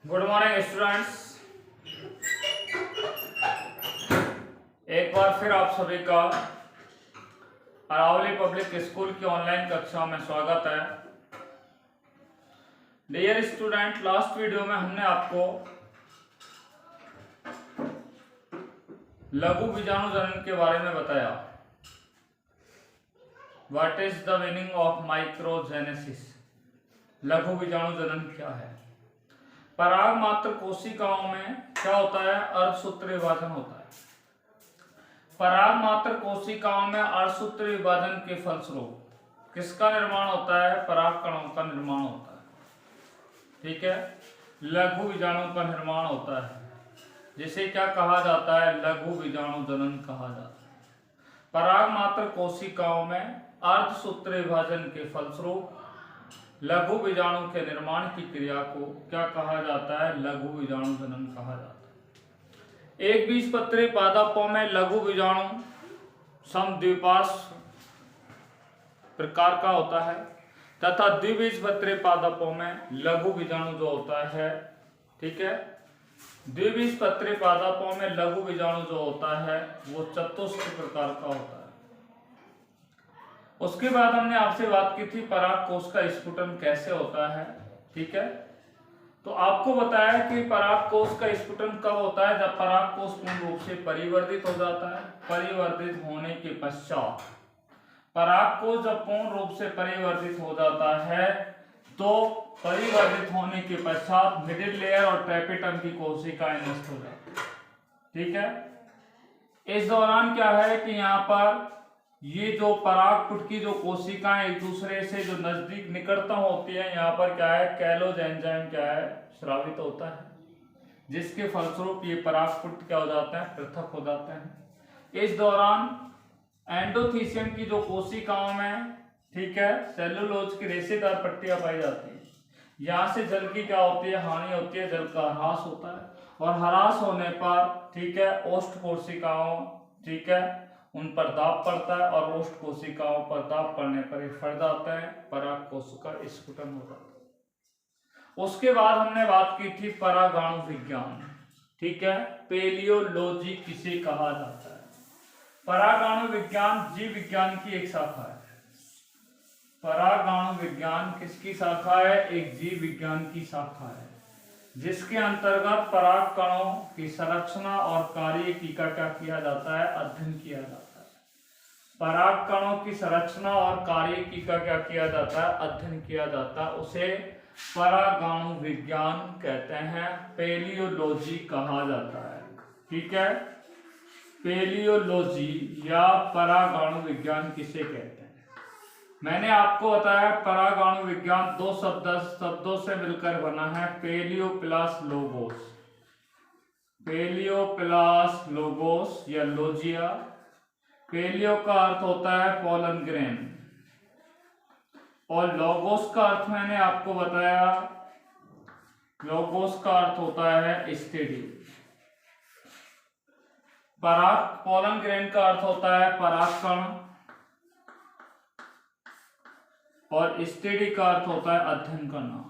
Good morning students. एक बार फिर आप सभी का अरावली पब्लिक स्कूल की ऑनलाइन कक्षा में स्वागत है। डियर स्टूडेंट, लास्ट वीडियो में हमने आपको लघु बीजाणु जनन के बारे में बताया। What is the meaning of microgenesis? लघु बीजाणु जनन क्या है? पराग मात्र कोशिकाओं में क्या होता है? अर्धसूत्र विभाजन होता है। पराग मात्र कोशिकाओं में अर्धसूत्र विभाजन के फलस्वरूप किसका निर्माण होता है? पराग कणों का निर्माण होता है। ठीक है, लघु बीजाणु का निर्माण होता है, जिसे क्या कहा जाता है? लघु बीजाणु जनन कहा जाता है। पराग मात्र कोशिकाओं में अर्धसूत्र विभाजन के फलस्वरूप लघु बीजाणु के निर्माण की क्रिया को क्या कहा जाता है? लघु बीजाणु जनन कहा जाता है। एक बीजपत्री पादपों में लघु बीजाणु समद्विपार्श्व प्रकार का होता है तथा द्विबीजपत्री पादपों में लघु बीजाणु जो होता है, ठीक है, द्विबीजपत्री पादपों में लघु बीजाणु जो होता है वो चतुस्क प्रकार का होता है। उसके बाद हमने आपसे बात की थी पराग कोश का स्फुटन कैसे होता है। ठीक है, तो आपको बताया कि पराग कोश का स्फुटन कब होता है? जब पराग कोश पूर्ण रूप से परिवर्तित हो जाता है। परिवर्तित होने के पश्चात पराग कोश जब पूर्ण रूप से परिवर्तित हो जाता है तो परिवर्तित होने के पश्चात मिडिल लेयर और ट्रेपेटम की कोशिकाएं नष्ट हो जाती है। ठीक है, इस दौरान क्या है कि यहाँ पर ये जो परागपुट की जो कोशिकाएं एक दूसरे से जो नजदीक निकटतम होती है, यहाँ पर क्या है? कैलोज एंजाइम क्या है? स्रावित होता है, जिसके फलस्वरूप ये परागपुट क्या हो जाते हैं? पृथक हो जाते हैं। इस दौरान एंडोथीसियम की जो कोशिकाओं में, ठीक है, सेलुलोज की रेशेदार पट्टियां पाई जाती है। यहाँ से जल की क्या होती है? हानि होती है, जल का ह्रास होता है और ह्रास होने पर, ठीक है, ओष्ठ कोशिकाओं, ठीक है, उन पर दाब पड़ता है और ओष्ठ कोशिकाओं पर दाब पड़ने पर ये फट जाता है, पराग कोश का स्फुटन होता है। उसके बाद हमने बात की थी परागाणु विज्ञान। ठीक है, पेलियोलॉजी किसे कहा जाता है? परागाणु विज्ञान जीव विज्ञान की एक शाखा है। परागाणु विज्ञान किसकी शाखा है? एक जीव विज्ञान की शाखा है, जिसके अंतर्गत पराग कणों की संरचना और कार्यकी का क्या किया जाता है? अध्ययन किया जाता है। पराग कणों की संरचना और कार्यकी का क्या किया जाता है? अध्ययन किया जाता है। उसे परागाणु विज्ञान कहते हैं, पेलियोलॉजी कहा जाता है। ठीक है, पेलियोलॉजी या परागाणु विज्ञान किसे कहते हैं? मैंने आपको बताया परागाणु विज्ञान दो शब्दों से मिलकर बना है, paleo plus logos. Paleo plus logos या लोजिया। पेलियो का अर्थ होता है पोलन ग्रेन और लोगोस का अर्थ मैंने आपको बताया, लोगोस का अर्थ होता है स्टेडी। पराग पोलन ग्रेन का अर्थ होता है परागकण और स्टेडी का अर्थ होता है अध्ययन करना।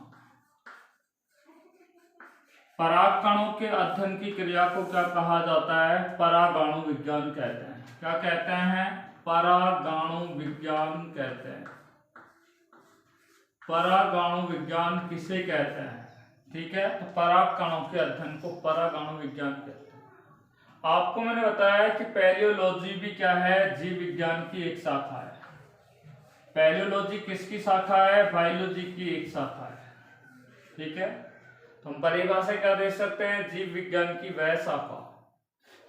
पराग कणों के अध्ययन की क्रिया को क्या कहा जाता है? परागाणु विज्ञान कहते हैं। क्या कहते हैं? परागाणु विज्ञान कहते हैं। परागाणु विज्ञान किसे कहते हैं? ठीक है, तो पराग कणों के अध्ययन को परागाणु विज्ञान कहते हैं। आपको मैंने बताया कि पेलियोलॉजी भी क्या है? जीव विज्ञान की एक शाखा है। पेलियोलॉजी किसकी शाखा है? बायोलॉजी की एक शाखा है। ठीक है, तो हम परिभाषा क्या दे सकते हैं? जीव विज्ञान की वह शाखा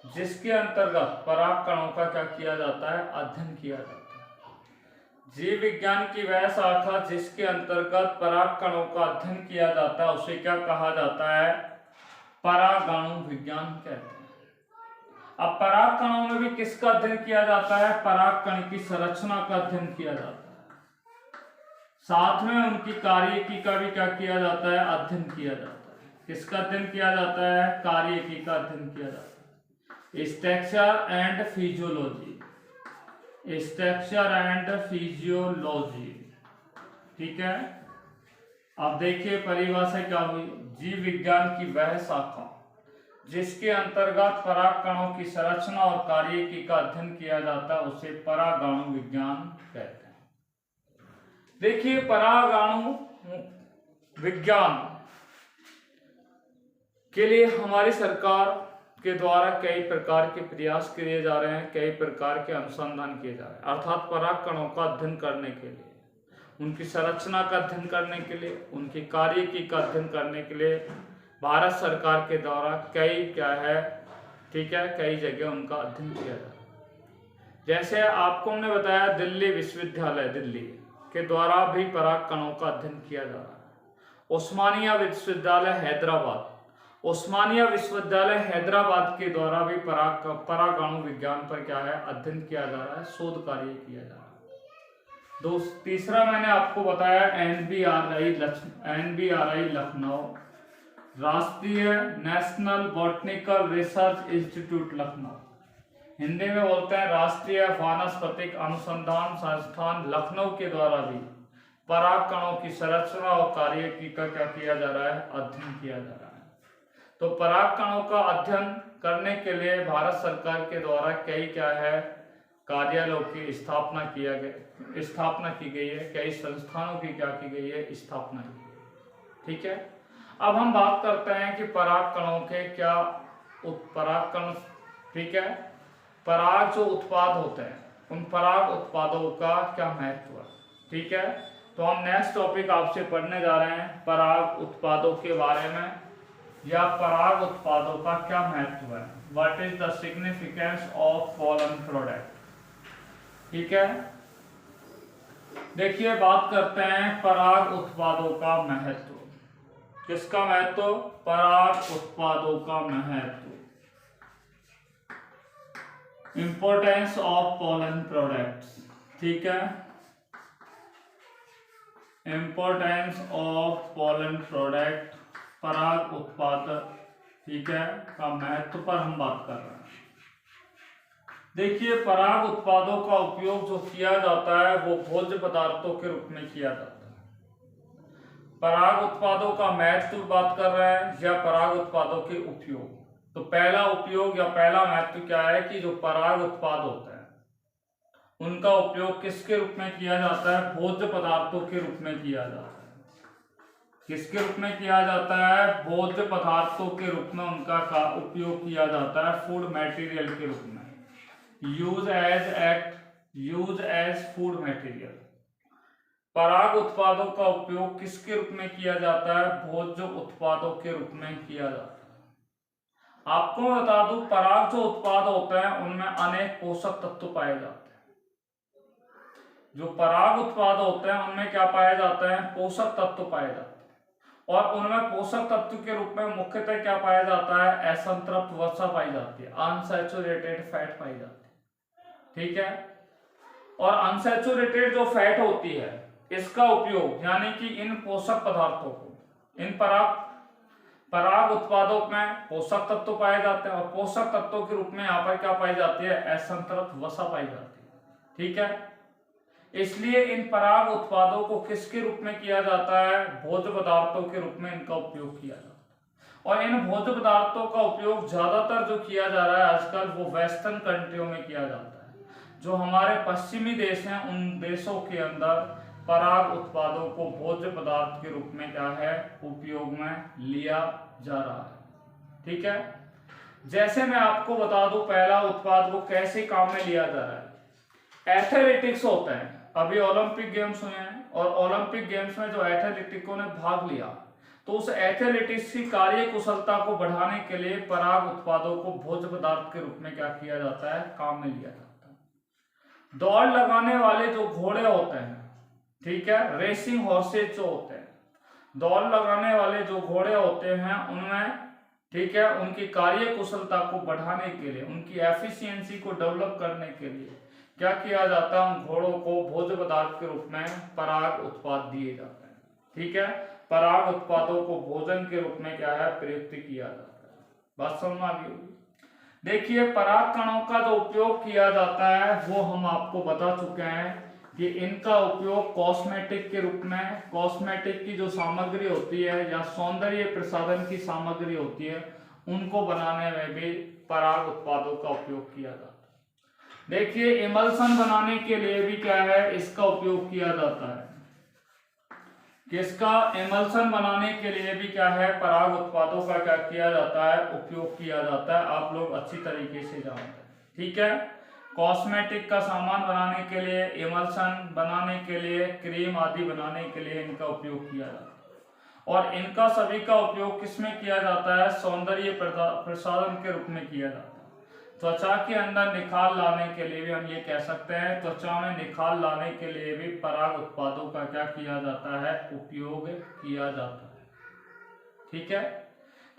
जिसके अंतर्गत पराग कणों का क्या किया जाता है? अध्ययन किया जाता है। जीव विज्ञान की वह शाखा जिसके अंतर्गत पराग कणों का अध्ययन किया जाता है उसे क्या कहा जाता है? परागाणु विज्ञान कहते हैं। अब पराग कणों में भी किसका अध्ययन किया जाता है? पराग कण की संरचना का अध्ययन किया जाता है, साथ में उनकी कार्यकी का भी क्या किया जाता है? अध्ययन किया जाता है। किसका अध्ययन किया जाता है? कार्यकी का अध्ययन किया जाता है। Structure and physiology. Structure and physiology. ठीक है, अब देखिए परिभाषा क्या हुई, जीव विज्ञान की वह शाखा जिसके अंतर्गत परागकणों की संरचना और कार्यकी का अध्ययन किया जाता है उसे परागाणु विज्ञान कहते हैं। देखिए परागाणु विज्ञान के लिए हमारी सरकार के द्वारा कई प्रकार के प्रयास किए जा रहे हैं, कई प्रकार के अनुसंधान किए जा रहे हैं। अर्थात परागकणों का अध्ययन करने के लिए, उनकी संरचना का अध्ययन करने के लिए, उनकी कार्यकी का अध्ययन करने के लिए भारत सरकार के द्वारा कई कई जगह उनका अध्ययन किया जा रहा है। जैसे आपको हमने बताया दिल्ली विश्वविद्यालय दिल्ली के द्वारा भी परागकणों का अध्ययन किया जा रहा है। उस्मानिया विश्वविद्यालय हैदराबाद के द्वारा भी परागाणु विज्ञान पर क्या है अध्ययन किया जा रहा है, शोध कार्य किया जा रहा है। तीसरा मैंने आपको बताया NBRI लखनऊ, राष्ट्रीय national botanical research institute Lucknow, Hindi में बोलते हैं राष्ट्रीय वानस्पतिक अनुसंधान संस्थान लखनऊ के द्वारा भी परागकणों की संरचना और कार्यकी का क्या किया जा रहा है, अध्ययन किया जा रहा है। तो परागकणों का अध्ययन करने के लिए भारत सरकार के द्वारा कई कार्यालयों की स्थापना की गई है, कई संस्थानों की क्या की गई है, स्थापना की गई है। ठीक है, अब हम बात करते हैं कि परागकणों के क्या परागकण, ठीक है, पराग जो उत्पाद होते हैं उन पराग उत्पादों का क्या महत्व है। ठीक है, तो हम नेक्स्ट टॉपिक आपसे पढ़ने जा रहे हैं पराग उत्पादों के बारे में, या पराग उत्पादों का क्या महत्व है, what is the significance of pollen product. ठीक है, देखिए बात करते हैं पराग उत्पादों का महत्व। किसका महत्व, पराग उत्पादों का महत्व। Importance of pollen products. ठीक है, इंपॉर्टेंस ऑफ पॉलन प्रोडक्ट, पराग उत्पाद, ठीक है, का महत्व पर हम बात कर रहे हैं। देखिए पराग उत्पादों का उपयोग जो किया जाता है वो भोज्य पदार्थों के रूप में किया जाता है। पराग उत्पादों का महत्व बात कर रहे हैं या पराग उत्पादों के उपयोग। तो पहला उपयोग या पहला महत्व क्या है कि जो पराग उत्पाद होते हैं उनका उपयोग किसके रूप में किया जाता है, भोज्य पदार्थों के रूप में किया जाता है। किसके रूप में किया जाता है, भोज्य पदार्थों के रूप में उनका उपयोग किया जाता है, फूड मटेरियल के रूप में, यूज एज फूड मटेरियल। पराग उत्पादों का उपयोग किसके रूप में किया जाता है, भोज्य उत्पादों के रूप में किया जाता है। आपको मैं बता दूं पराग जो उत्पाद होते हैं उनमें अनेक पोषक तत्व पाए जाते हैं। जो पराग उत्पाद होते हैं उनमें क्या पाए जाते हैं, पोषक तत्व पाए जाते हैं। और उनमें पोषक तत्व के रूप में मुख्यतः क्या पाया जाता है, असंतृप्त वसा पाई जाती है, अनसैचुरेटेड फैट पाई जाती है। ठीक है, और अनसैचुरेटेड जो फैट होती है इसका उपयोग यानी कि इन पोषक पदार्थों को, इन पराग उत्पादों में पोषक तत्व पाए जाते हैं और पोषक तत्वों के रूप में यहाँ पर क्या पाई जाती है, असंतृप्त वसा पाई जाती है। ठीक है, इसलिए इन पराग उत्पादों को किसके रूप में किया जाता है, भोज्य पदार्थों के रूप में इनका उपयोग किया जाता है। और इन भोज्य पदार्थों का उपयोग ज्यादातर जो किया जा रहा है आजकल वो वेस्टर्न कंट्रियों में किया जाता है। जो हमारे पश्चिमी देश हैं उन देशों के अंदर पराग उत्पादों को भोज्य पदार्थ के रूप में क्या है, उपयोग में लिया जा रहा है। ठीक है, जैसे मैं आपको बता दूं पहला उत्पाद वो कैसे काम में लिया जा रहा है, एथलेटिक्स होते हैं। अभी ओलंपिक गेम्स हुए हैं और ओलंपिक गेम्स में जो एथलेटिकों ने भाग लिया तो उस एथलेटिक्स की कार्य कुशलता को बढ़ाने के लिए पराग उत्पादों को भोज्य पदार्थ के रूप में क्या किया जाता है, काम में लिया जाता है। दौड़ लगाने वाले जो घोड़े होते हैं, ठीक है, रेसिंग हॉर्सेज जो होते हैं, दौड़ लगाने वाले जो घोड़े होते हैं उनमें, ठीक है, उनकी कार्य कुशलता को बढ़ाने के लिए, उनकी एफिशिएंसी को डेवलप करने के लिए क्या किया जाता है, उन घोड़ों को भोज्य पदार्थ के रूप में पराग उत्पाद दिए जाते हैं। ठीक है, पराग उत्पादों को भोजन के रूप में क्या है, प्रयुक्त किया जाता है। बात समझ में आ गई होगी। देखिए पराग कणों का जो उपयोग किया जाता है वो हम आपको बता चुके हैं कि इनका उपयोग कॉस्मेटिक के रूप में, कॉस्मेटिक की जो सामग्री होती है या सौंदर्य प्रसाधन की सामग्री होती है उनको बनाने में भी पराग उत्पादों का उपयोग किया जाता है। देखिए इमल्सन बनाने के लिए भी क्या है, इसका उपयोग किया जाता है। किसका? इमल्सन बनाने के लिए भी क्या है, पराग उत्पादों का क्या किया जाता है, उपयोग किया जाता है। आप लोग अच्छी तरीके से जानते हैं, ठीक है। कॉस्मेटिक का सामान बनाने के लिए, इमल्सन बनाने के लिए, क्रीम आदि बनाने के लिए इनका उपयोग किया जाता है। और इनका सभी का उपयोग किसमें किया जाता है? सौंदर्य प्रसाधन के रूप में किया जाता है। त्वचा के अंदर निखार लाने के लिए भी हम ये कह सकते हैं, त्वचा में निखार लाने के लिए भी पराग उत्पादों का क्या किया जाता है, उपयोग किया जाता है, ठीक है।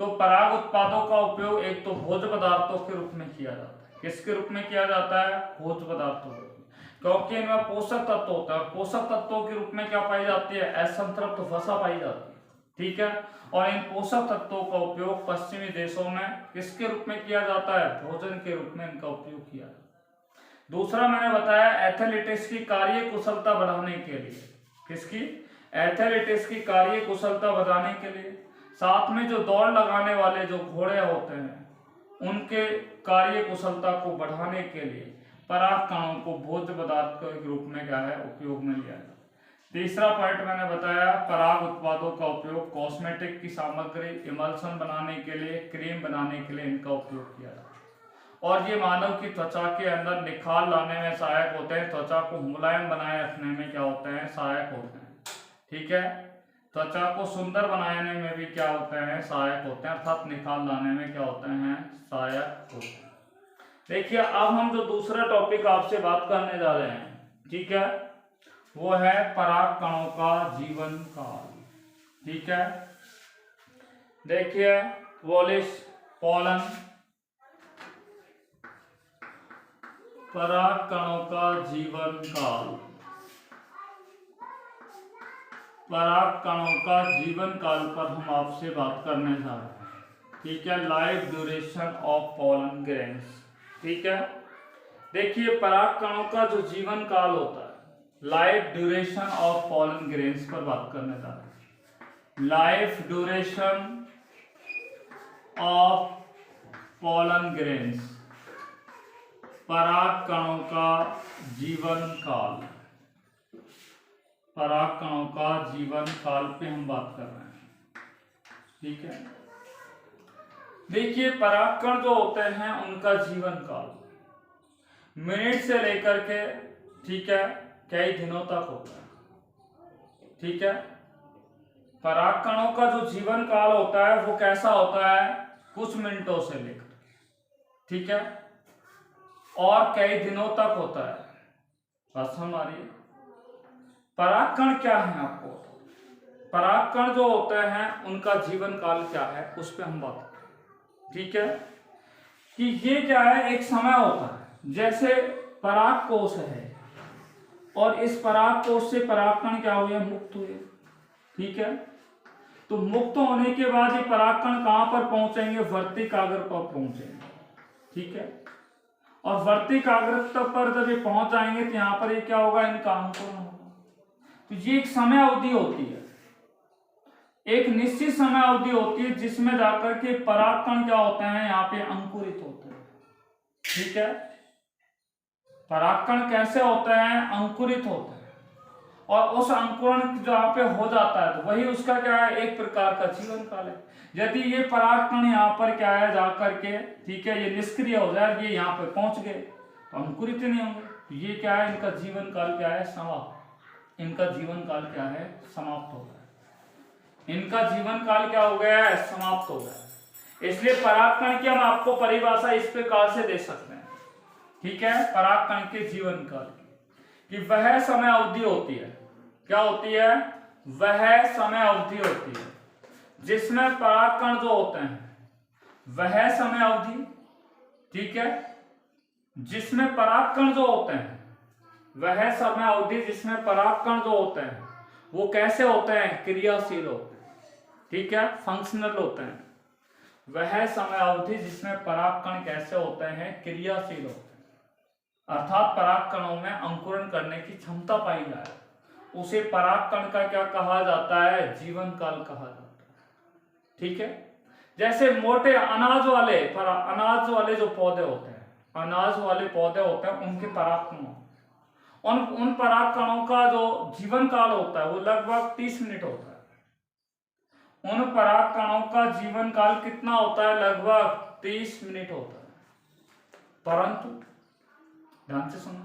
तो पराग उत्पादों का उपयोग एक तो भोज्य पदार्थों के रूप में किया जाता है। किसके रूप में किया जाता है? भोज्य पदार्थों के रूप में, क्योंकि इनमें पोषक तत्व होता है। पोषक तत्वों के रूप में क्या पाई जाती है? असंतृप्त वसा पाई जाती है, ठीक है। और इन पोषक तत्वों का उपयोग पश्चिमी देशों में किसके रूप में किया जाता है? भोजन के रूप में इनका उपयोग किया जाता है। दूसरा मैंने बताया एथलेटिक्स की कार्य कुशलता बढ़ाने के लिए। किसकी? एथलेटिक्स की कार्य कुशलता बढ़ाने के लिए। साथ में जो दौड़ लगाने वाले जो घोड़े होते हैं उनके कार्य कुशलता को बढ़ाने के लिए पराग कणों को भोज्य पदार्थ के रूप में क्या है, उपयोग में लिया जाता है। तीसरा पॉइंट मैंने बताया, पराग उत्पादों का उपयोग कॉस्मेटिक की सामग्री, इमल्सन बनाने के लिए, क्रीम बनाने के लिए इनका उपयोग किया जाता है। और ये मानव की त्वचा के अंदर निखार लाने में सहायक होते हैं, त्वचा को मुलायम बनाए रखने में क्या होते हैं, सहायक होते हैं, ठीक है। त्वचा को सुंदर बनाने में भी क्या होते हैं, सहायक होते हैं, अर्थात निखार लाने में क्या होते हैं, सहायक होते हैं। देखिए अब हम जो दूसरा टॉपिक आपसे बात करने जा रहे हैं, ठीक है, वो है पराग कणों का जीवन काल, ठीक है। देखिए वॉलिस पोलन, पराग कणों का जीवन काल, पराग कणों का जीवन काल पर हम आपसे बात करने जा रहे हैं, ठीक है। Life duration of pollen grains, ठीक है। देखिए पराग कणों का जो जीवन काल होता है, life duration of pollen grains पर बात करने जा रहे हैं। Life duration of pollen grains, पराग कणों का जीवन काल, पराग कणों का जीवन काल पे हम बात कर रहे हैं, ठीक है। देखिए परागकण जो होते हैं उनका जीवन काल मिनट से लेकर के, ठीक है, कई दिनों तक होता है, ठीक है। परागकणों का जो जीवन काल होता है वो कैसा होता है? कुछ मिनटों से लेकर, ठीक है, और कई दिनों तक होता है। बात समझ आ रही है? परागकण क्या है आपको, परागकण जो होते हैं उनका जीवन काल क्या है उस पर हम बात करें, ठीक है। कि ये क्या है, एक समय होता है, जैसे पराग कोश है और इस पराग कोश से परागकण क्या हुए, मुक्त हुए, ठीक है। तो मुक्त होने के बाद ये परागकण कहां पर पहुंचेंगे? वर्तिकाग्र पर पहुंचेंगे, ठीक है। और वर्तिकाग्र पर जब ये पहुंच जाएंगे तो यहाँ पर ये क्या होगा, इनका अंकुरण होगा। तो ये एक समय अवधि होती है, एक निश्चित समय अवधि होती है जिसमें जाकर के परागकण क्या होते हैं, यहाँ पे अंकुरित होते हैं, ठीक है। परागकण कैसे होते हैं? अंकुरित होते हैं। और उस अंकुरण जहाँ पे हो जाता है तो वही उसका क्या है, एक प्रकार का जीवन काल है। यदि ये परागकण यहाँ पर क्या है जाकर के, ठीक है, ये निष्क्रिय हो जाए, ये यहाँ पे पहुंच गए तो अंकुरित नहीं होंगे, तो ये क्या है, इनका जीवन काल क्या है, समाप्त। इनका जीवन काल क्या है, समाप्त हो गया। इनका जीवन काल क्या हो गया है, समाप्त हो गया। इसलिए परागकण की हम आपको परिभाषा इस प्रकार से दे सकते हैं, ठीक है। परागकण के जीवन काल की वह समय अवधि होती है, क्या होती है, वह समय अवधि होती है जिसमें परागकण जो होते हैं, वह समय अवधि, ठीक है, जिसमें परागकण जो होते हैं, वह समय अवधि जिसमें परागकण जो होते हैं वो कैसे होते हैं, क्रियाशील होते हैं, ठीक है, फंक्शनल होते हैं। वह समय अवधि जिसमें परागकण कैसे होते हैं, क्रियाशील होते हैं, अर्थात पराग कणों में अंकुरण करने की क्षमता पाई जाए, उसे पराग कण का क्या कहा जाता है? जीवन काल कहा जाता है। ठीक है, जैसे मोटे अनाज वाले जो पौधे होते हैं, अनाज वाले पौधे होते हैं, उनके पराग कणों, उन पराग कणों का जो जीवन काल होता है वो लगभग 30 मिनट होता है। उन पराग कणों का जीवन काल कितना होता है? लगभग 30 मिनट होता है। परंतु ध्यान से सुनना,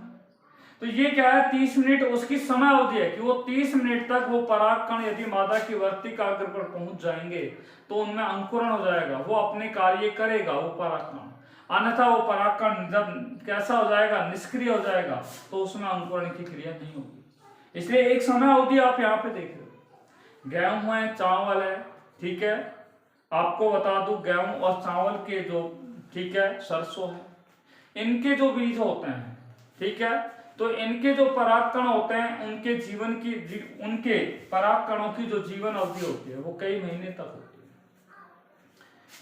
तो ये क्या है? 30 मिनट उसकी समय अवधि है कि वो 30 मिनट तक वो पराग कण यदि मादा की वर्तिकाग्र पर पहुंच जाएंगे तो उनमें अंकुरण हो जाएगा, वो अपने कार्य करेगा वो पराग कण। अन्यथा वो पराग कण जब कैसा हो जाएगा? निष्क्रिय हो जाएगा, तो उसमें अंकुरण की क्रिया नहीं होगी। इसलिए एक समय अवधि आप यहाँ पे देख रहे हो, गेहूं है, चावल है, ठीक है, आपको बता दूं गेहूं और चावल के जो, ठीक है, सरसों है, इनके जो बीज होते हैं, ठीक है, तो इनके जो पराग कण होते हैं उनके पराग कणों की जो जीवन अवधि होती है वो कई महीने तक होती है।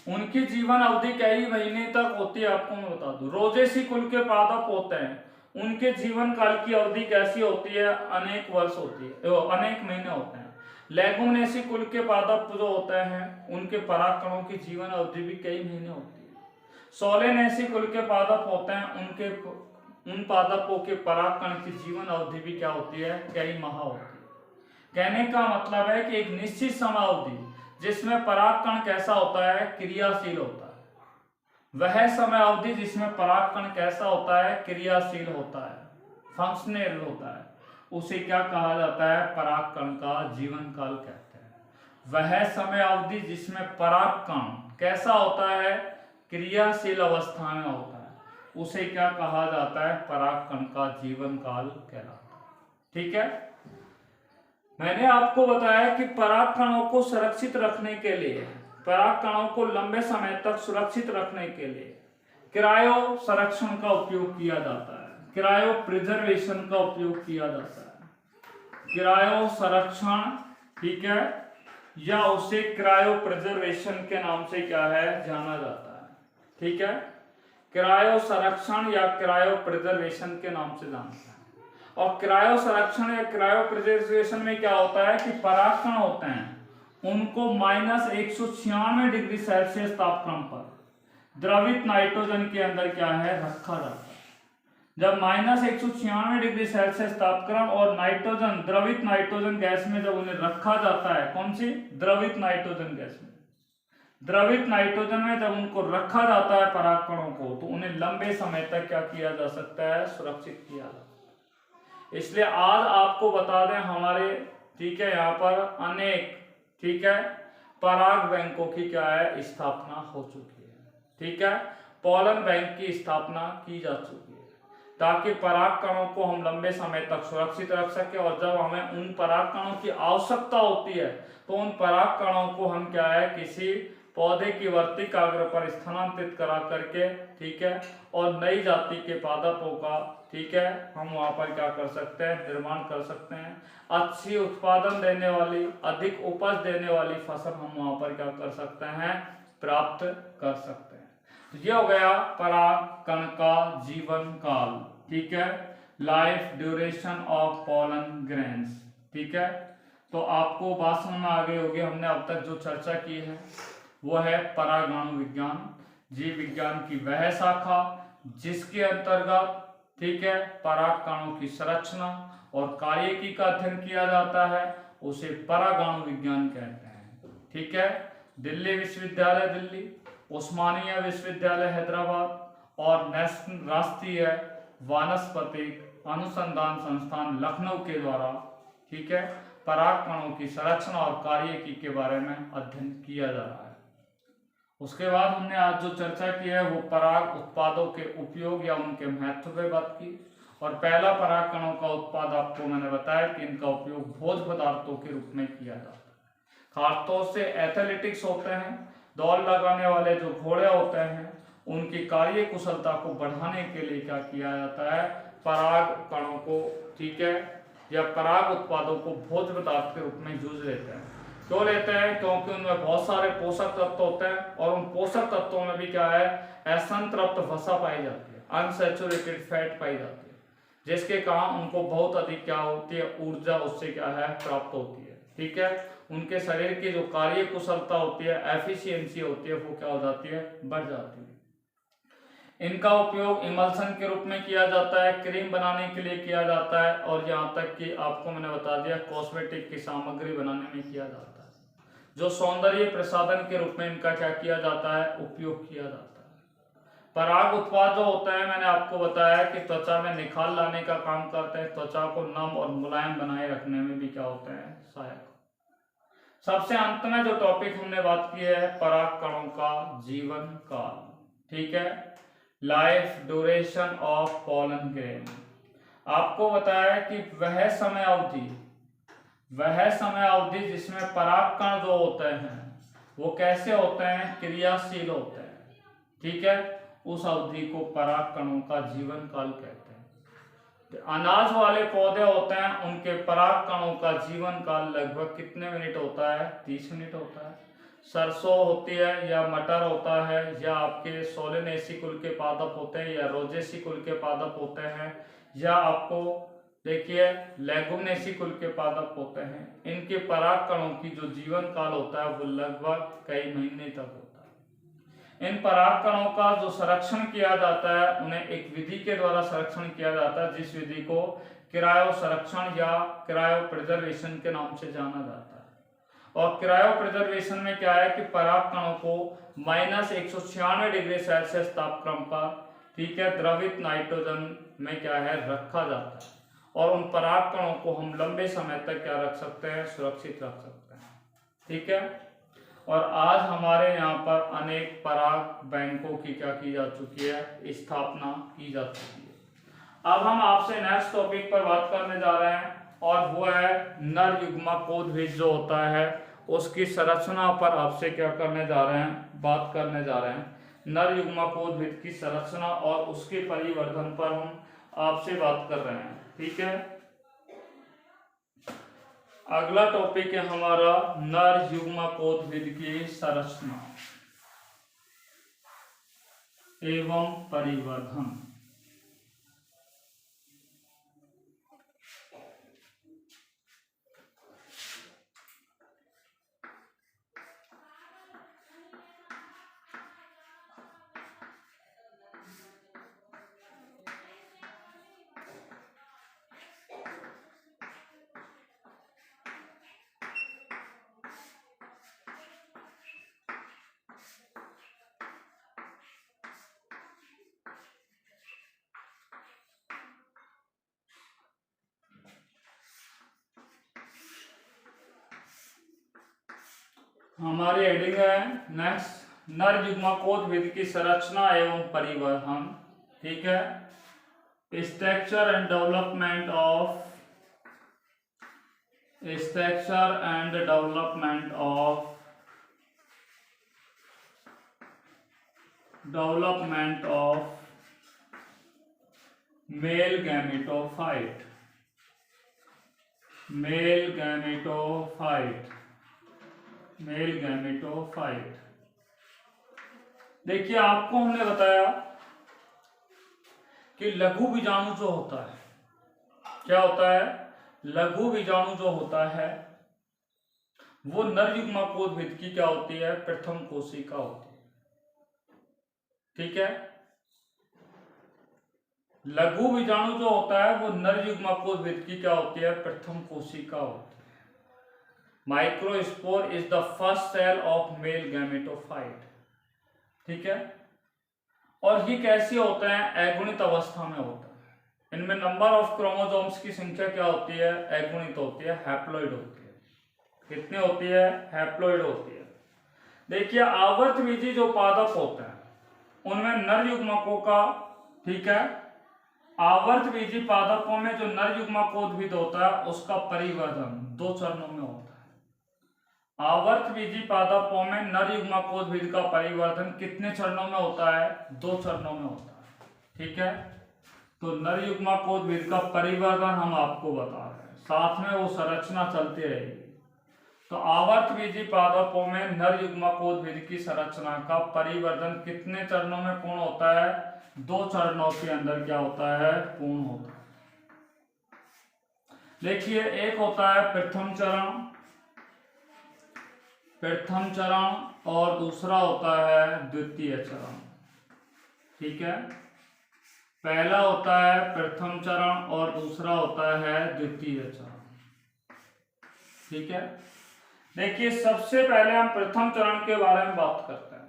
उनकी जीवन अवधि कई महीने तक होती है। आपको मैं बता दूं, रोजेसी कुल के पादप होते हैं, उनके जीवन काल की अवधि कैसी होती है? अनेक वर्ष होती है, अनेक महीने होते हैं। लेगुमिनेसी कुल के पादप जो होते हैं उनके पराग कणों की जीवन अवधि भी कई महीने होती है। सोलेनेसी कुल के पादप होते हैं, उन पादपों के पराग कण की जीवन अवधि भी क्या होती है? कई माह होती है। कहने का मतलब है कि एक निश्चित समय अवधि जिसमें पराग कण कैसा होता है? क्रियाशील होता है। वह समय अवधि जिसमें पराग कण कैसा होता है? क्रियाशील होता है, फंक्शनल होता है, उसे क्या कहा जाता है? पराग कण का जीवन काल कहते हैं। वह समय अवधि जिसमें पराग कण कैसा होता है? क्रियाशील अवस्था में होता है, उसे क्या कहा जाता है? पराग कण का जीवन काल कहलाता है। ठीक है, मैंने आपको बताया कि पराग कणों को सुरक्षित रखने के लिए, पराग कणों को लंबे समय तक सुरक्षित रखने के लिए क्रायो संरक्षण का उपयोग किया जाता है, क्रायो प्रिजर्वेशन का उपयोग किया जाता है। क्रायो संरक्षण, ठीक है, या उसे क्रायो प्रिजर्वेशन के नाम से क्या है? जाना जाता है। ठीक है, क्रायो संरक्षण या क्रायो प्रिजर्वेशन के नाम से जानते हैं। और क्रायो संरक्षण या क्रायो प्रिजर्वेशन में क्या होता है कि पराग कण होते हैं उनको -196 डिग्री सेल्सियस तापक्रम पर द्रवित नाइट्रोजन के अंदर क्या है? रखा जाता है। जब -196 डिग्री सेल्सियस तापक्रम और नाइट्रोजन, द्रवित नाइट्रोजन गैस में जब उन्हें रखा जाता है, कौन सी? द्रवित नाइट्रोजन गैस में, द्रवित नाइट्रोजन में जब उनको रखा जाता है पराग कणों को, तो उन्हें लंबे समय तक क्या किया जा सकता है? सुरक्षित किया जा सकता है। इसलिए आज आपको बता दें हमारे, ठीक है, यहाँ पर अनेक, ठीक है, पराग बैंकों की क्या है? स्थापना हो चुकी है। ठीक है, पॉलन बैंक की स्थापना की जा चुकी है ताकि पराग कणों को हम लंबे समय तक सुरक्षित रख सके, और जब हमें उन पराग कणों की आवश्यकता होती है तो उन पराग कणों को हम क्या है? किसी पौधे की वर्तिकाग्र पर स्थानांतरित करा करके, ठीक है, और नई जाति के पादपों का, ठीक है, हम वहां पर क्या कर सकते हैं? निर्माण कर सकते हैं। अच्छी उत्पादन देने वाली, अधिक उपज देने वाली फसल हम वहां पर क्या कर सकते हैं? प्राप्त कर सकते हैं। तो ये हो गया पराग कण का जीवन काल, ठीक है, life duration of pollen grains. ठीक है, तो आपको बात समझ में आ गई होगी। हमने अब तक जो चर्चा की है वो है परागाणु विज्ञान, जीव विज्ञान की वह शाखा जिसके अंतर्गत, ठीक है, पराग कणों की संरचना और कार्यकी का अध्ययन किया जाता है, उसे परागाणु विज्ञान कहते हैं। ठीक है, दिल्ली विश्वविद्यालय दिल्ली, उस्मानिया विश्वविद्यालय हैदराबाद और राष्ट्रीय वानस्पतिक अनुसंधान संस्थान लखनऊ के द्वारा, ठीक है, पराग कणों की संरचना और कार्यकी के बारे में अध्ययन किया जा रहा है। उसके बाद हमने आज जो चर्चा की है वो पराग उत्पादों के उपयोग या उनके महत्व पे बात की। और पहला पराग कणों का उत्पाद आपको मैंने बताया कि इनका उपयोग भोज्य पदार्थों के रूप में किया जाता है। खासतौर से एथलेटिक्स होते हैं, दौड़ लगाने वाले जो घोड़े होते हैं, उनकी कार्य कुशलता को बढ़ाने के लिए क्या किया जाता है? पराग कणों को, ठीक है, या पराग उत्पादों को भोज्य पदार्थ के रूप में यूज लेते हैं। क्यों लेते हैं? क्योंकि उनमें बहुत सारे पोषक तत्व होते हैं और उन पोषक तत्वों में भी क्या है? असंतृप्त वसा पाई जाती है। अनसैचुरेटेड फैट पाई जाती है, जिसके कारण उनको बहुत अधिक क्या होती है, ऊर्जा उससे क्या है प्राप्त होती है। ठीक है, उनके शरीर की जो कार्य कुशलता होती है, एफिशिएंसी होती है, वो क्या हो जाती है, बढ़ जाती है। इनका उपयोग इमल्सन के रूप में किया जाता है, क्रीम बनाने के लिए किया जाता है, और यहाँ तक कि आपको मैंने बता दिया कॉस्मेटिक की सामग्री बनाने में किया जाता है। जो सौंदर्य प्रसाधन के रूप में इनका क्या किया जाता है, उपयोग किया जाता है। पराग उत्पाद जो होता है, मैंने आपको बताया कि त्वचा में निखार लाने का काम करते हैं, त्वचा को नम और मुलायम बनाए रखने में भी क्या होते हैं, सहायक। सबसे अंत में जो टॉपिक हमने बात की है, पराग कणों का जीवन काल। ठीक है, life duration of pollen grain. आपको बताया कि वह समय अवधि जिसमें पराग कण जो होते हैं वो कैसे होते हैं, क्रियाशील होते हैं। ठीक है, उस अवधि को पराग कणों का जीवन काल कहते हैं। तो अनाज वाले पौधे होते हैं, उनके पराग कणों का जीवन काल लगभग कितने मिनट होता है, 30 मिनट होता है। सरसों होती है या मटर होता है या आपके सोलेनेसी कुल के पादप होते हैं या रोजेसी कुल के पादप होते हैं या आपको देखिए लेगुमिनेसी कुल के पादप होते हैं, इनके पराग कणों की जो जीवन काल होता है वो लगभग कई महीने तक होता है। इन पराग कणों का जो संरक्षण किया जाता है, उन्हें एक विधि के द्वारा संरक्षण किया जाता है, जिस विधि को क्रायो संरक्षण या क्रायो प्रिजर्वेशन के नाम से जाना जाता है। और क्रायो प्रिजर्वेशन में क्या है कि पराग कणों को -196 डिग्री सेल्सियस तापक्रम पर, ठीक है, द्रवित नाइट्रोजन में क्या है रखा जाता है, और उन पराग कणों को हम लंबे समय तक क्या रख सकते हैं, सुरक्षित रख सकते हैं। ठीक है, और आज हमारे यहाँ पर अनेक पराग बैंकों की क्या की जा चुकी है, स्थापना की जा चुकी है। अब हम आपसे नेक्स्ट टॉपिक पर बात करने जा रहे हैं, और वो है नर युग्मकोद्भिद जो होता है उसकी संरचना पर आपसे क्या करने जा रहे हैं, बात करने जा रहे हैं। नर युग्मकोद्भिद की संरचना और उसके परिवर्धन पर हम आपसे बात कर रहे हैं। ठीक है, अगला टॉपिक है हमारा नर युग्मकोद्भिद की संरचना एवं परिवर्धन। हमारी हेडिंग है नेक्स्ट, नर युग्मकोद्भिद की संरचना एवं परिवर्धन। ठीक है, structure and development of male gametophyte. देखिए आपको हमने बताया कि लघु बीजाणु जो होता है, क्या होता है, लघु बीजाणु जो होता है वो नर युग्मकोद्भिद की क्या होती है, प्रथम कोशिका होती है। ठीक है, लघु बीजाणु जो होता है वो नर युग्मकोद्भिद की क्या होती है, प्रथम कोशिका होती है। Microspore is the first cell of male gametophyte. ठीक है, और ये कैसे होते हैं, अगुणित अवस्था में होता है। इनमें नंबर ऑफ क्रोमोसोम्स की संख्या क्या होती है, अगुणित होती है, हैप्लॉइड होती है। कितनी होती है, हैप्लॉइड होती है। देखिए आवर्तबीजी जो पादप होते हैं उनमें नर युग्मकों का, ठीक है, आवर्तबीजी पादपों में जो नर युग्मकोद्भिद होता है उसका परिवर्धन 2 चरणों में होता है। आवर्तबीजी पादपों में नर युग्मकोद्भिद का परिवर्धन कितने चरणों में होता है, 2 चरणों में होता है। ठीक है, तो नर युग्मकोद्भिद का परिवर्धन हम आपको बता रहे हैं, साथ में वो संरचना चलती रहेगी। तो आवर्तबीजी पादपों में नर युग्मकोद्भिद की संरचना का परिवर्धन कितने चरणों में पूर्ण होता है, 2 चरणों के अंदर क्या होता है, पूर्ण होता है। देखिए, एक होता है प्रथम चरण और दूसरा होता है द्वितीय चरण। ठीक है, पहला होता है प्रथम चरण और दूसरा होता है द्वितीय चरण। ठीक है, देखिए सबसे पहले हम प्रथम चरण के बारे में बात करते हैं।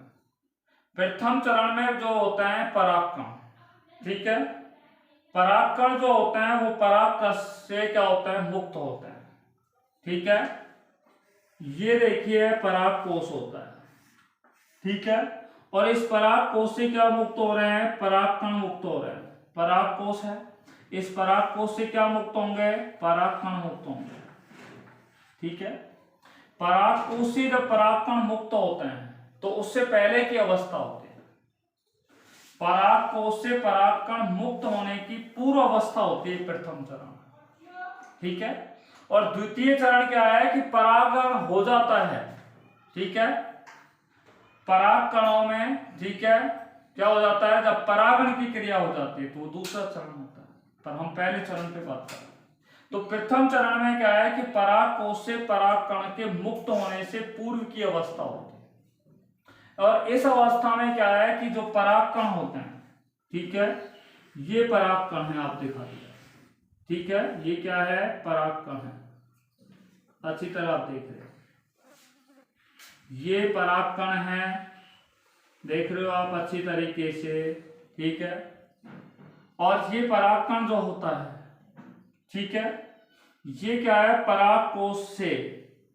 प्रथम चरण में जो होते हैं परागकण। ठीक है, परागकण जो होते हैं वो पराग से क्या होते हैं, मुक्त होते हैं। ठीक है, ये देखिए पराग कोष होता है। ठीक है, और इस पराग कोष से क्या मुक्त हो रहे हैं, परागकण मुक्त हो रहे हैं। पराग कोष है, इस पराग कोष से क्या मुक्त होंगे, परागकण मुक्त होंगे। ठीक है, पराग कोष से जब परागकण मुक्त होते हैं तो उससे पहले की अवस्था होती है, पराग कोष से परागकण मुक्त होने की पूर्व अवस्था होती है प्रथम चरण। ठीक है, और द्वितीय चरण क्या है कि परागण हो जाता है। ठीक है, पराग कणों में, ठीक है, क्या हो जाता है, जब परागण की क्रिया हो जाती है तो वो दूसरा चरण होता है, पर हम पहले चरण पे बात कर रहे हैं। तो प्रथम चरण में क्या है कि पराग कोष से पराग कण के मुक्त होने से पूर्व की अवस्था होती है, और इस अवस्था में क्या है कि जो पराग कण होते हैं, ठीक है, ये पराग कण है, आप दिखा दिया। ठीक है, ये क्या है, पराग कण है, अच्छी तरह आप देख रहे हो, ये पराग कण है, देख रहे हो आप अच्छी तरीके से। ठीक है, और ये पराग कण जो होता है, ठीक है, ये क्या है, पराग कोष से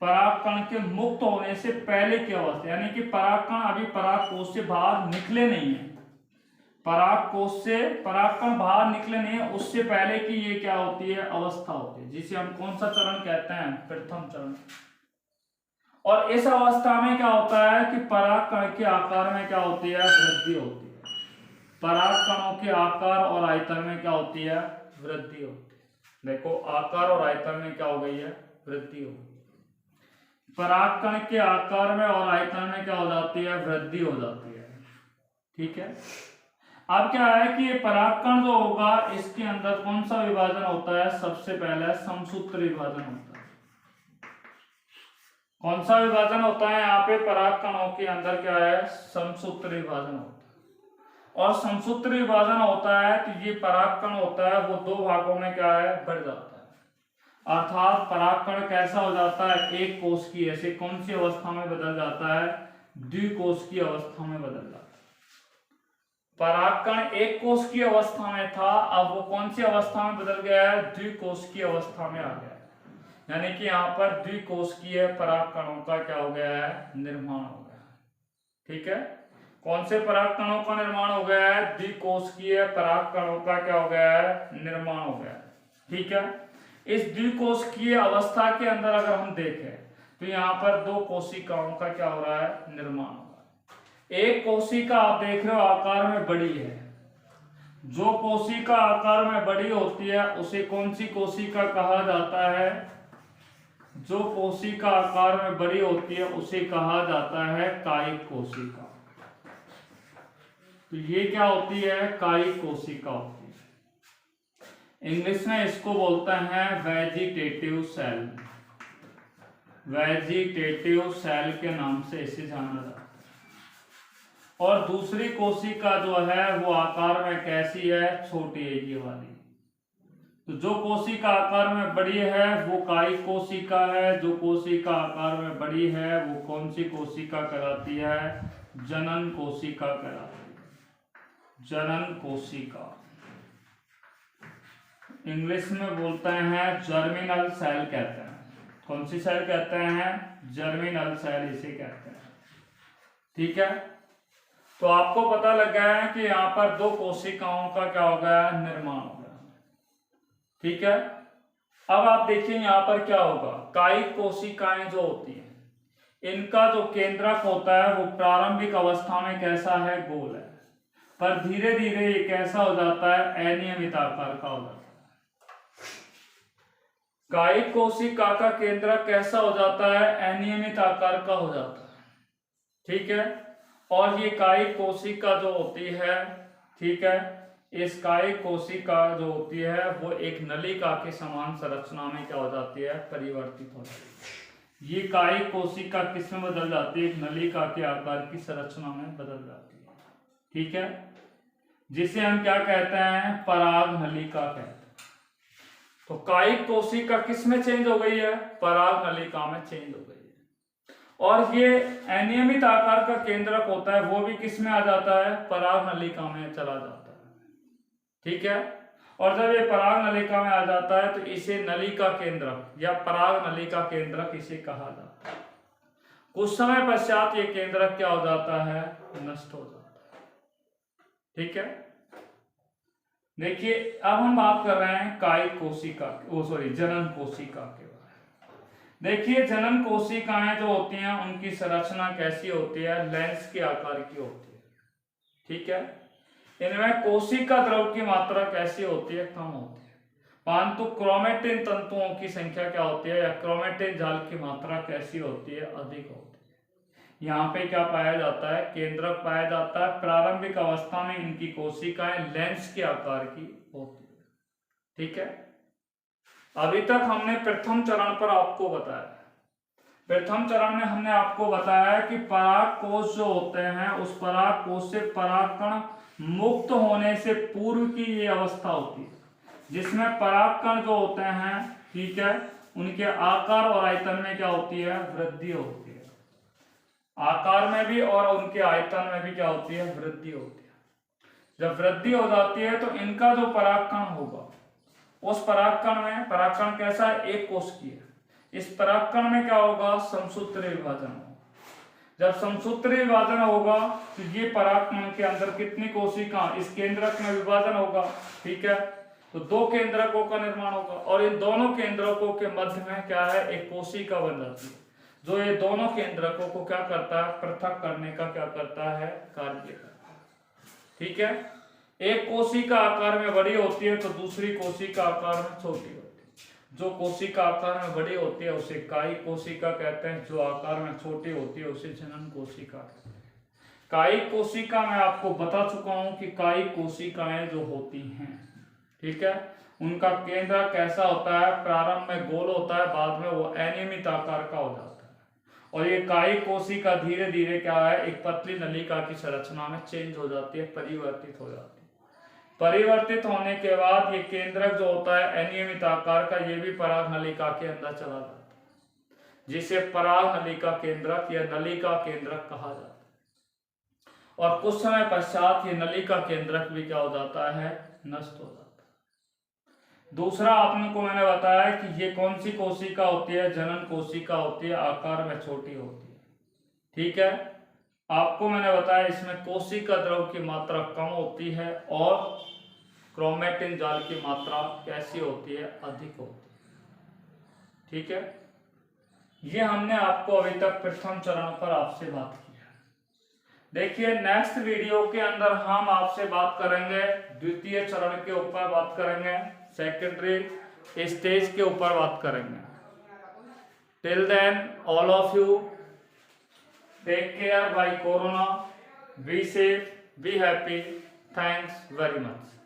पराग कण के मुक्त होने से पहले की अवस्था, यानी कि पराग कण अभी पराग कोष से बाहर निकले नहीं है, पराग कोष से पराग कण बाहर निकले नहीं है, उससे पहले की ये क्या होती है, अवस्था होती है, जिसे हम कौन सा चरण कहते हैं, प्रथम चरण। और इस अवस्था में क्या होता है कि पराग कण के आकार में क्या होती है, वृद्धि होती है। पराग कणों के आकार और आयतन में क्या होती है, वृद्धि होती है। देखो, आकार और आयतन में क्या हो गई है, वृद्धि हो गई। पराग कण के आकार में और आयतन में क्या हो जाती है, वृद्धि हो जाती है। ठीक है, अब क्या है कि ये पराग कण जो होगा, इसके अंदर कौन सा विभाजन होता है, सबसे पहले समसूत्र विभाजन होता है। कौन सा विभाजन होता है यहाँ पे, पराग कणों के अंदर क्या है, समसूत्र विभाजन होता है। और समसूत्र विभाजन होता है तो ये पराग कण होता है वो 2 भागों में क्या है, बढ़ जाता है। अर्थात पराग कण कैसा हो जाता है, एक कोष की ऐसे कौन सी अवस्था में बदल जाता है, द्विकोष की अवस्था में बदल जाता है। पराग कण एक कोष की अवस्था में था, अब वो कौन सी अवस्था में बदल गया है, द्विकोष की अवस्था में आ गया है। यानी कि यहाँ पर द्विकोषीय पराग कणों का क्या हो गया है, निर्माण हो गया। ठीक है, कौन से पराग कणों का निर्माण हो गया है, द्विकोषीय पराग कणों का क्या हो गया है, निर्माण हो गया। ठीक है, इस द्विकोषीय अवस्था के अंदर अगर हम देखें तो यहाँ पर 2 कोशिकाओं का क्या हो रहा है, निर्माण हो रहा है। एक कोशिका आप देख रहे हो आकार में बड़ी है, जो कोशिका आकार में बड़ी होती है उसे कौन सी कोशिका कहा जाता है, जो कोशिका आकार में बड़ी होती है उसे कहा जाता है कायिक कोशिका। तो ये क्या होती है, कायिक कोशिका होती है। इंग्लिश में इसको बोलते हैं वेजिटेटिव सेल, वेजिटेटिव सेल के नाम से इसे जाना जाता है। और दूसरी कोशिका जो है वो आकार में कैसी है, छोटी है, ये वाली। तो जो कोशिका आकार में बड़ी है वो कायिक कोशिका है, जो कोशिका आकार में बड़ी है वो कौन सी कोशिका कहलाती है, जनन कोशिका कहलाती है, जनन कोशिका। इंग्लिश में बोलते हैं जर्मिनल सेल कहते हैं। कौन सी सेल कहते हैं, जर्मिनल सेल इसे कहते हैं। ठीक है, तो आपको पता लग गया है कि यहाँ पर 2 कोशिकाओं का क्या हो गया, निर्माण हो गया। ठीक है, अब आप देखिए यहाँ पर क्या होगा, कायिक कोशिकाएं जो होती हैं इनका जो केंद्रक होता है वो प्रारंभिक अवस्था में कैसा है, गोल है, पर धीरे धीरे ये कैसा हो जाता है, अनियमित आकार का हो जाता है। कायिक कोशिका का केंद्रक कैसा हो जाता है, अनियमित आकार का हो जाता है। ठीक है, और ये कायिक कोशिका जो होती है, ठीक है। इस कायिक कोशिका जो होती है वो एक नलिका के समान संरचना में क्या हो जाती है, परिवर्तित हो जाती है। ये कायिक कोशिका किस में बदल जाती है, एक नलिका के आकार की संरचना में बदल जाती है, ठीक है, जिसे हम क्या कहते हैं, पराग नलिका कहते हैं। तो कायिक कोशिका किस में चेंज हो गई है, पराग नलिका में चेंज हो गई है। और ये अनियमित आकार का केंद्रक होता है, वो भी किस में आ जाता है, पराग नलिका में चला जाता है, ठीक है। और जब ये पराग नलिका में आ जाता है तो इसे नलिका केंद्रक या पराग नलिका केंद्रक इसे कहा जाता है। कुछ समय पश्चात ये केंद्रक क्या हो जाता है, नष्ट हो जाता है, ठीक है। देखिए अब हम बात कर रहे हैं कायिक कोशिका, जनन कोशिका के बारे में। देखिए जनन कोशिकाएं जो होती हैं उनकी संरचना कैसी होती है, लेंस के आकार की होती है, ठीक है। इनमें कोशिका द्रव की मात्रा कैसी होती है, कम होती है, परंतु क्रोमेटिन तंतुओं की संख्या क्या होती है, या क्रोमेटिन जाल की मात्रा कैसी होती है, अधिक होती है। यहाँ पे क्या पाया जाता है, केंद्रक पाया जाता है। प्रारंभिक अवस्था में इनकी कोशिकाएं लेंस के आकार की होती है, ठीक है। अभी तक हमने प्रथम चरण पर आपको बताया, प्रथम चरण में हमने आपको बताया कि पराग कोश जो होते हैं उस पराग कोश से परागकण मुक्त होने से पूर्व की ये अवस्था होती है, जिसमें परागकण जो होते हैं, ठीक है, उनके आकार और आयतन में क्या होती है, वृद्धि होती है। आकार में भी और उनके आयतन में भी क्या होती है, वृद्धि होती है। जब वृद्धि हो जाती है तो इनका जो परागकण होगा, उस परागकण में, परागकण कैसा है, एक कोशिकीय है, इस परागकण में क्या होगा, समसूत्री विभाजन होगा। जब समसूत्री विभाजन होगा तो ये परागकण के अंदर कितनी कोशिका, इस केंद्रक में विभाजन होगा, ठीक है। तो दो केंद्रकों का निर्माण होगा और इन दोनों केंद्रकों के मध्य में क्या है, एक कोशिका बन जाती है, जो ये दोनों केंद्रकों को क्या करता है, पृथक करने का क्या करता है, कार्य करता है, ठीक है। एक कोशिका आकार में बड़ी होती है तो दूसरी कोशिका आकार में छोटी होती है। जो कोशिका आकार में बड़ी होती है उसे कायिक कोशिका कहते हैं, जो आकार में छोटी होती है उसे जनन कोशिका कहते हैं। कायिक कोशिका मैं आपको बता चुका हूं कि कायिक कोशिकाएं जो होती हैं, ठीक है, उनका केंद्र कैसा होता है, प्रारंभ में गोल होता है, बाद में वो अनियमित आकार का हो जाता है। और ये कायिक कोशिका धीरे धीरे क्या है, एक पतली नलिका की संरचना में चेंज हो जाती है, परिवर्तित हो जाती है। परिवर्तित होने के बाद ये केंद्रक जो होता है अनियमित आकार का, ये भी पराग नलिका के अंदर चला जाता है, जिसे पराग नलिका केंद्रक या नलिका केंद्रक कहा जाता है। और कुछ समय पश्चात ये नलिका केंद्रक भी क्या हो जाता है, नष्ट हो जाता है। दूसरा आपने को मैंने बताया कि ये कौन सी कोशिका होती है, जनन कोशिका होती है, आकार में छोटी होती है, ठीक है। आपको मैंने बताया इसमें कोशिका द्रव की मात्रा कम होती है और क्रोमेटिन जाल की मात्रा कैसी होती है, अधिक होती है, ठीक है। ये हमने आपको अभी तक प्रथम चरण पर आपसे बात की है। देखिए नेक्स्ट वीडियो के अंदर हम आपसे बात करेंगे द्वितीय चरण के ऊपर, बात करेंगे सेकेंडरी स्टेज के ऊपर बात करेंगे। Till then all of you take care by corona, be safe, be happy, thanks very much.